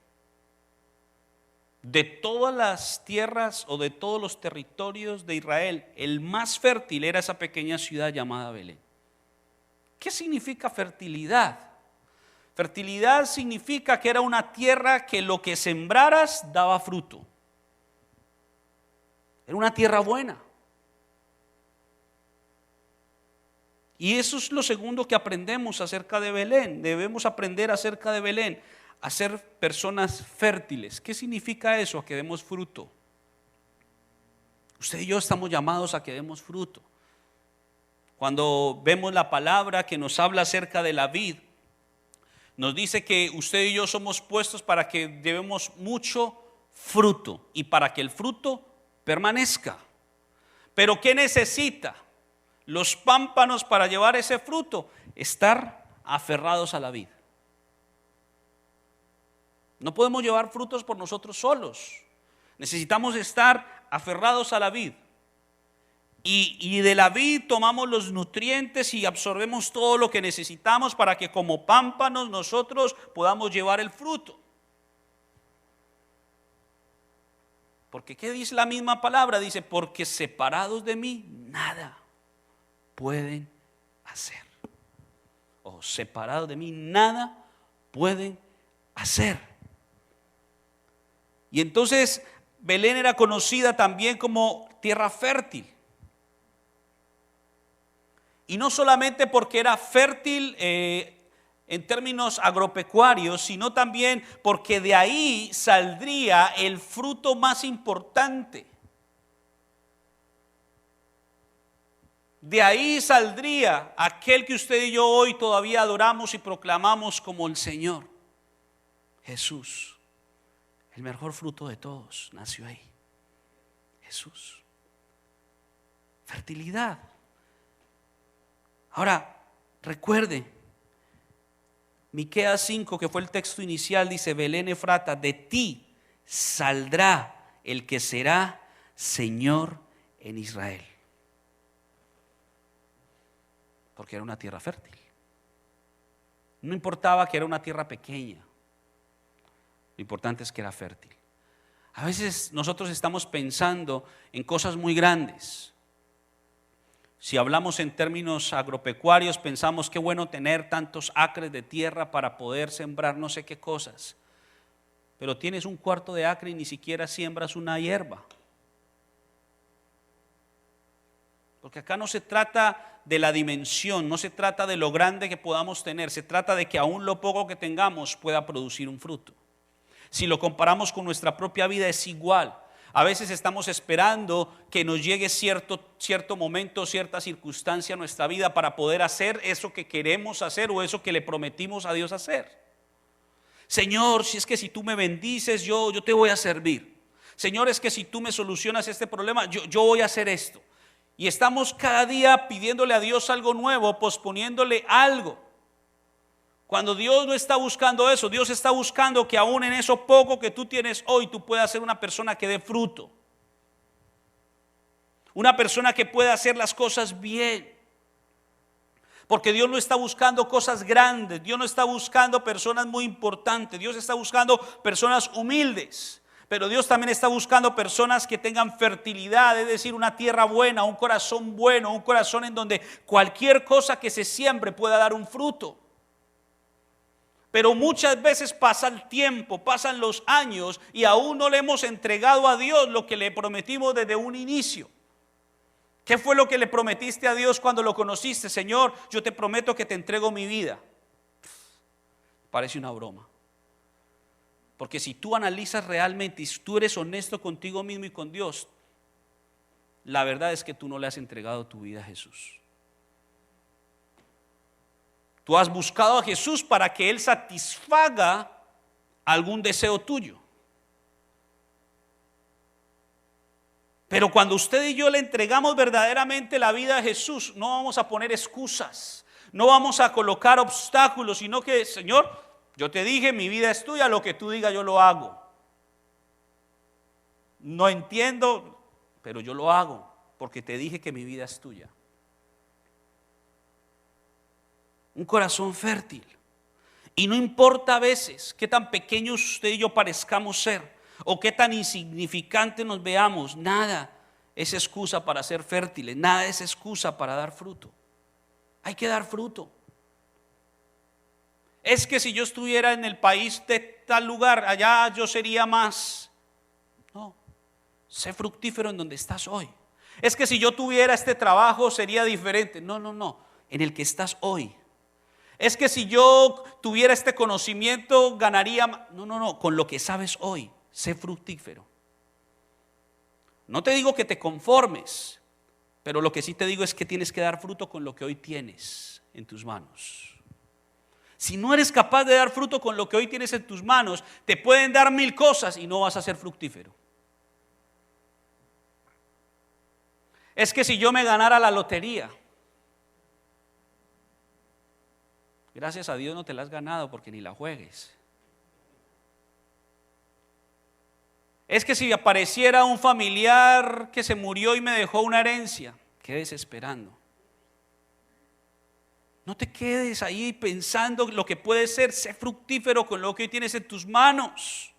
De todas las tierras o de todos los territorios de Israel, el más fértil era esa pequeña ciudad llamada Belén. ¿Qué significa fertilidad? Fertilidad significa que era una tierra que lo que sembraras daba fruto. Era una tierra buena. Y eso es lo segundo que aprendemos acerca de Belén. Debemos aprender acerca de Belén a ser personas fértiles. ¿Qué significa eso? A que demos fruto. Usted y yo estamos llamados a que demos fruto. Cuando vemos la palabra que nos habla acerca de la vid, nos dice que usted y yo somos puestos para que demos mucho fruto y para que el fruto permanezca. Pero ¿qué necesita los pámpanos para llevar ese fruto? Estar aferrados a la vid. No podemos llevar frutos por nosotros solos. Necesitamos estar aferrados a la vid. Y de la vid tomamos los nutrientes y absorbemos todo lo que necesitamos para que como pámpanos nosotros podamos llevar el fruto. Porque ¿qué dice la misma palabra? Dice, porque separados de mí nada pueden hacer. O separados de mí nada pueden hacer. Y entonces Belén era conocida también como tierra fértil. Y no solamente porque era fértil en términos agropecuarios, sino también porque de ahí saldría el fruto más importante. De ahí saldría aquel que usted y yo hoy todavía adoramos y proclamamos como el Señor. Jesús, el mejor fruto de todos, nació ahí. Jesús. Fertilidad. Ahora, recuerde, Miqueas 5, que fue el texto inicial, dice: Belén Efrata, de ti saldrá el que será Señor en Israel. Porque era una tierra fértil. No importaba que era una tierra pequeña, lo importante es que era fértil. A veces nosotros estamos pensando en cosas muy grandes. Si hablamos en términos agropecuarios, pensamos qué bueno tener tantos acres de tierra para poder sembrar no sé qué cosas. Pero tienes un cuarto de acre y ni siquiera siembras una hierba. Porque acá no se trata de la dimensión, no se trata de lo grande que podamos tener, se trata de que aún lo poco que tengamos pueda producir un fruto. Si lo comparamos con nuestra propia vida es igual. A veces estamos esperando que nos llegue cierto momento, cierta circunstancia a nuestra vida para poder hacer eso que queremos hacer o eso que le prometimos a Dios hacer. Señor, si es que si tú me bendices, yo te voy a servir. Señor, es que si tú me solucionas este problema, yo voy a hacer esto. Y estamos cada día pidiéndole a Dios algo nuevo, posponiéndole algo. Cuando Dios no está buscando eso, Dios está buscando que aún en eso poco que tú tienes hoy, tú puedas ser una persona que dé fruto. Una persona que pueda hacer las cosas bien. Porque Dios no está buscando cosas grandes, Dios no está buscando personas muy importantes, Dios está buscando personas humildes. Pero Dios también está buscando personas que tengan fertilidad, es decir, una tierra buena, un corazón bueno, un corazón en donde cualquier cosa que se siembre pueda dar un fruto. Pero muchas veces pasa el tiempo, pasan los años y aún no le hemos entregado a Dios lo que le prometimos desde un inicio. ¿Qué fue lo que le prometiste a Dios cuando lo conociste? Señor, yo te prometo que te entrego mi vida. Parece una broma. Porque si tú analizas realmente y si tú eres honesto contigo mismo y con Dios, la verdad es que tú no le has entregado tu vida a Jesús. Tú has buscado a Jesús para que Él satisfaga algún deseo tuyo. Pero cuando usted y yo le entregamos verdaderamente la vida a Jesús, no vamos a poner excusas, no vamos a colocar obstáculos, sino que, Señor, yo te dije, mi vida es tuya, lo que tú digas yo lo hago. No entiendo, pero yo lo hago, porque te dije que mi vida es tuya. Un corazón fértil. Y no importa a veces qué tan pequeños usted y yo parezcamos ser, o qué tan insignificante nos veamos, nada es excusa para ser fértiles, nada es excusa para dar fruto. Hay que dar fruto. Es que si yo estuviera en el país de tal lugar, allá yo sería más. No, sé fructífero en donde estás hoy. Es que si yo tuviera este trabajo sería diferente. No, en el que estás hoy. Es que si yo tuviera este conocimiento ganaría más. No, con lo que sabes hoy, sé fructífero. No te digo que te conformes, pero lo que sí te digo es que tienes que dar fruto con lo que hoy tienes en tus manos. Si no eres capaz de dar fruto con lo que hoy tienes en tus manos, te pueden dar 1000 cosas y no vas a ser fructífero. Es que si yo me ganara la lotería, gracias a Dios no te la has ganado porque ni la juegues. Es que si apareciera un familiar que se murió y me dejó una herencia, quedes esperando. No te quedes ahí pensando lo que puede ser, sé fructífero con lo que hoy tienes en tus manos.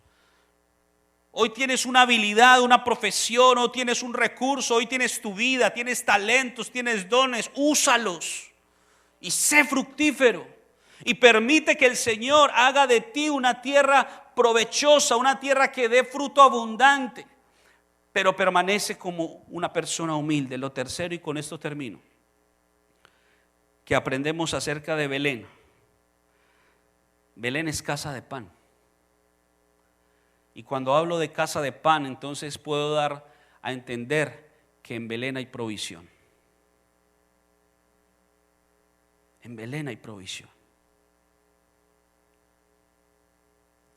Hoy tienes una habilidad, una profesión, hoy tienes un recurso, hoy tienes tu vida, tienes talentos, tienes dones, úsalos y sé fructífero. Y permite que el Señor haga de ti una tierra provechosa, una tierra que dé fruto abundante, pero permanece como una persona humilde. Lo tercero, y con esto termino, que aprendemos acerca de Belén. Belén es casa de pan. Y cuando hablo de casa de pan, entonces puedo dar a entender que en Belén hay provisión. En Belén hay provisión.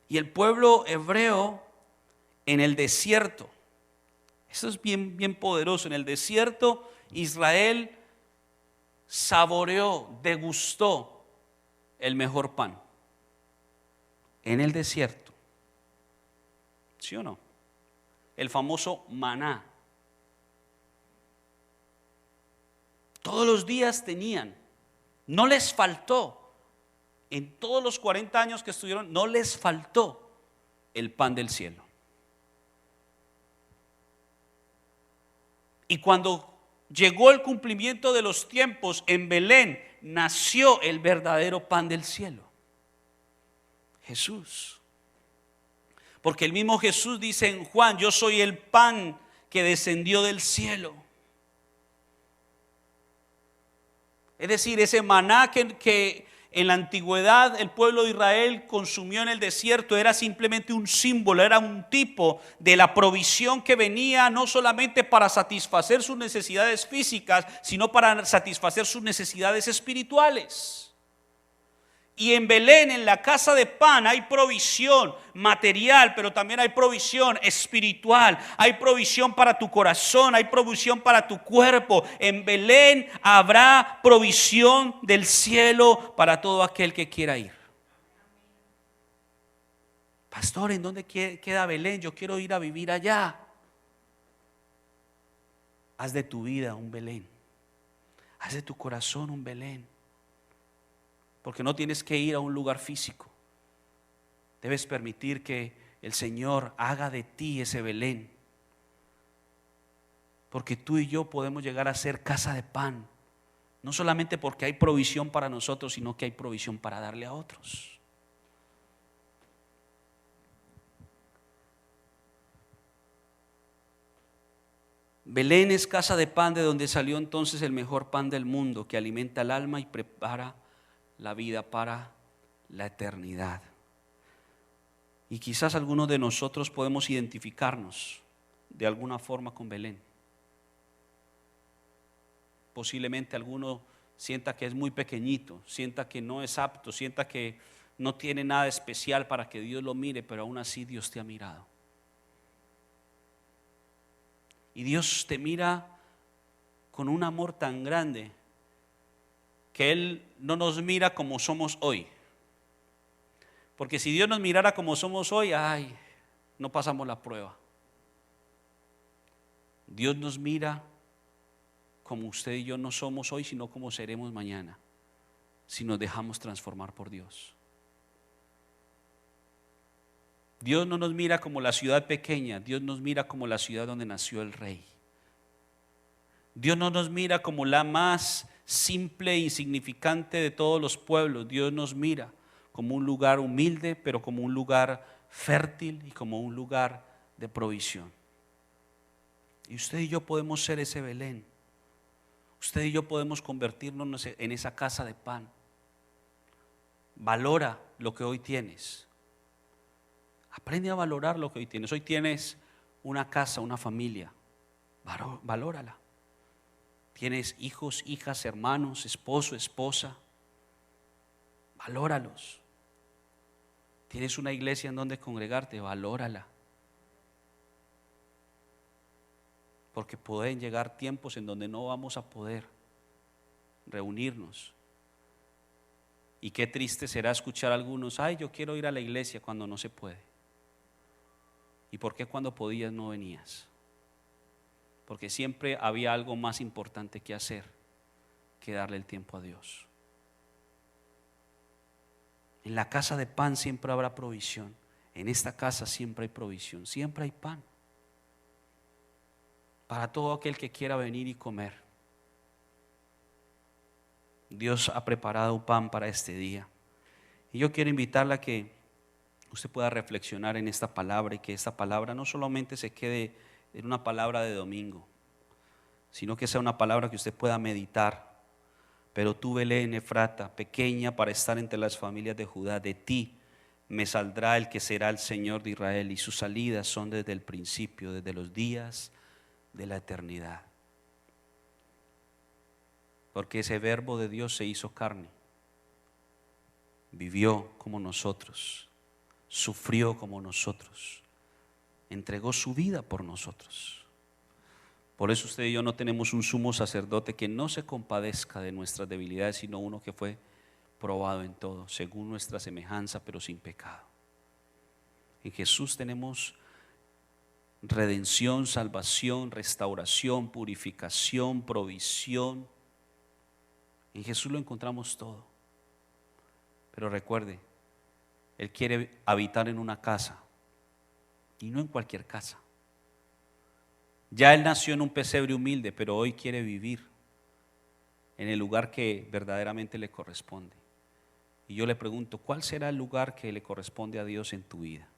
Y el pueblo hebreo en el desierto, eso es bien, bien poderoso. En el desierto Israel saboreó, degustó el mejor pan. En el desierto. ¿Sí o no? El famoso maná. Todos los días tenían, no les faltó. En todos los 40 años que estuvieron, no les faltó el pan del cielo. Y cuando llegó el cumplimiento de los tiempos, en Belén nació el verdadero pan del cielo, Jesús. Porque el mismo Jesús dice en Juan: yo soy el pan que descendió del cielo. Es decir, ese maná que en la antigüedad el pueblo de Israel consumió en el desierto era simplemente un símbolo, era un tipo de la provisión que venía no solamente para satisfacer sus necesidades físicas, sino para satisfacer sus necesidades espirituales. Y en Belén, en la casa de pan, hay provisión material, pero también hay provisión espiritual. Hay provisión para tu corazón, hay provisión para tu cuerpo. En Belén habrá provisión del cielo para todo aquel que quiera ir. Pastor, ¿en dónde queda Belén? Yo quiero ir a vivir allá. Haz de tu vida un Belén. Haz de tu corazón un Belén. Porque no tienes que ir a un lugar físico. Debes permitir que el Señor haga de ti ese Belén. Porque tú y yo podemos llegar a ser casa de pan. No solamente porque hay provisión para nosotros, sino que hay provisión para darle a otros. Belén es casa de pan, de donde salió entonces el mejor pan del mundo, que alimenta el alma y prepara la vida para la eternidad. Y quizás algunos de nosotros podemos identificarnos de alguna forma con Belén. Posiblemente alguno sienta que es muy pequeñito, sienta que no es apto, sienta que no tiene nada especial para que Dios lo mire, pero aún así Dios te ha mirado. Y Dios te mira con un amor tan grande que Él no nos mira como somos hoy. Porque si Dios nos mirara como somos hoy, no pasamos la prueba. Dios nos mira como usted y yo no somos hoy, sino como seremos mañana, si nos dejamos transformar por Dios. Dios no nos mira como la ciudad pequeña, Dios nos mira como la ciudad donde nació el Rey. Dios no nos mira como la más simple e insignificante de todos los pueblos. Dios nos mira como un lugar humilde, pero como un lugar fértil y como un lugar de provisión. Y usted y yo podemos ser ese Belén. Usted y yo podemos convertirnos en esa casa de pan. Valora lo que hoy tienes. Aprende a valorar lo que hoy tienes. Hoy tienes una casa, una familia. Valórala. Tienes hijos, hijas, hermanos, esposo, esposa. Valóralos. Tienes una iglesia en donde congregarte, valórala. Porque pueden llegar tiempos en donde no vamos a poder reunirnos. Y qué triste será escuchar a algunos: yo quiero ir a la iglesia, cuando no se puede. ¿Y por qué cuando podías no venías? Porque siempre había algo más importante que hacer que darle el tiempo a Dios. En la casa de pan siempre habrá provisión. En esta casa siempre hay provisión, siempre hay pan para todo aquel que quiera venir y comer. Dios ha preparado pan para este día. Y yo quiero invitarla a que usted pueda reflexionar en esta palabra, y que esta palabra no solamente se quede en una palabra de domingo, sino que sea una palabra que usted pueda meditar. Pero tú, Belén Efrata, pequeña para estar entre las familias de Judá, de ti me saldrá el que será el Señor de Israel, y sus salidas son desde el principio, desde los días de la eternidad. Porque ese verbo de Dios se hizo carne vivió como nosotros, sufrió como nosotros, entregó su vida por nosotros. Por eso usted y yo no tenemos un sumo sacerdote que no se compadezca de nuestras debilidades, sino uno que fue probado en todo, según nuestra semejanza, pero sin pecado. En Jesús tenemos redención, salvación, restauración, purificación, provisión. En Jesús lo encontramos todo. Pero recuerde, Él quiere habitar en una casa y no en cualquier casa. Ya Él nació en un pesebre humilde, pero hoy quiere vivir en el lugar que verdaderamente le corresponde. Y yo le pregunto, ¿cuál será el lugar que le corresponde a Dios en tu vida?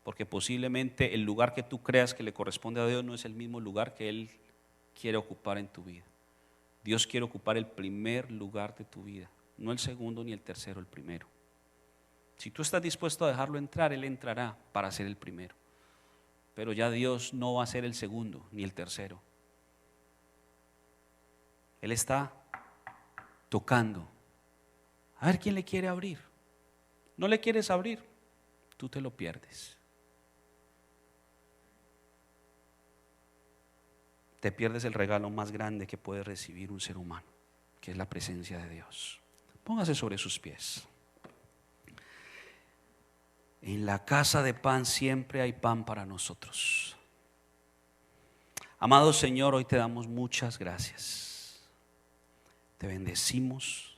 Porque posiblemente el lugar que tú creas que le corresponde a Dios no es el mismo lugar que Él quiere ocupar en tu vida. Dios quiere ocupar el primer lugar de tu vida, no el segundo ni el tercero, el primero. Si tú estás dispuesto a dejarlo entrar, Él entrará para ser el primero. Pero ya Dios no va a ser el segundo ni el tercero. Él está tocando. A ver quién le quiere abrir. No le quieres abrir, tú te lo pierdes. Te pierdes el regalo más grande que puede recibir un ser humano, que es la presencia de Dios. Póngase sobre sus pies. En la casa de pan siempre hay pan para nosotros. Amado Señor, hoy te damos muchas gracias. Te bendecimos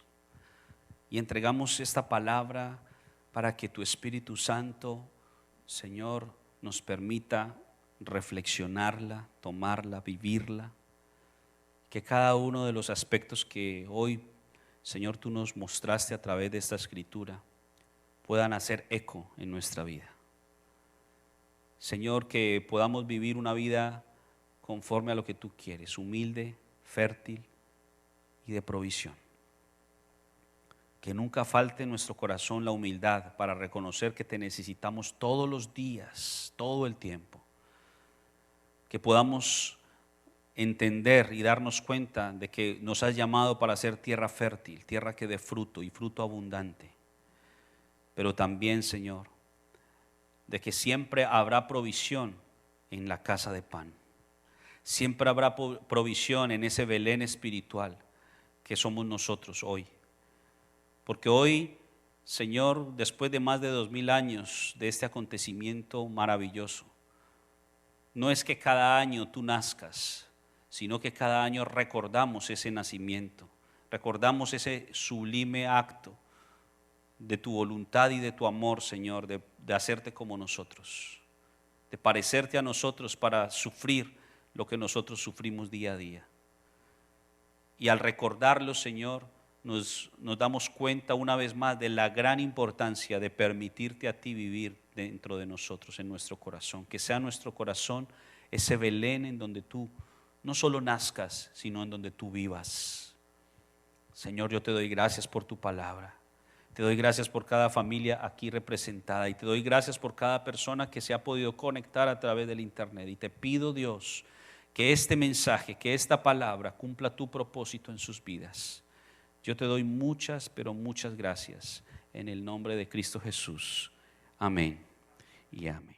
y entregamos esta palabra para que tu Espíritu Santo, Señor, nos permita reflexionarla, tomarla, vivirla. Que cada uno de los aspectos que hoy, Señor, tú nos mostraste a través de esta escritura puedan hacer eco en nuestra vida. Señor, que podamos vivir una vida conforme a lo que tú quieres, humilde, fértil y de provisión. Que nunca falte en nuestro corazón la humildad para reconocer que te necesitamos todos los días, todo el tiempo. Que podamos entender y darnos cuenta de que nos has llamado para ser tierra fértil, tierra que dé fruto y fruto abundante. Pero también, Señor, de que siempre habrá provisión en la casa de pan. Siempre habrá provisión en ese Belén espiritual que somos nosotros hoy. Porque hoy, Señor, después de más de 2000 años de este acontecimiento maravilloso, no es que cada año tú nazcas, sino que cada año recordamos ese nacimiento, recordamos ese sublime acto de tu voluntad y de tu amor, Señor, de hacerte como nosotros, de parecerte a nosotros para sufrir lo que nosotros sufrimos día a día. Y al recordarlo, Señor, nos damos cuenta una vez más de la gran importancia de permitirte a ti vivir dentro de nosotros, en nuestro corazón. Que sea nuestro corazón ese Belén en donde tú no solo nazcas, sino en donde tú vivas. Señor, yo te doy gracias por tu palabra. Te doy gracias por cada familia aquí representada y te doy gracias por cada persona que se ha podido conectar a través del internet. Y te pido, Dios, que este mensaje, que esta palabra cumpla tu propósito en sus vidas. Yo te doy muchas, pero muchas gracias en el nombre de Cristo Jesús. Amén y amén.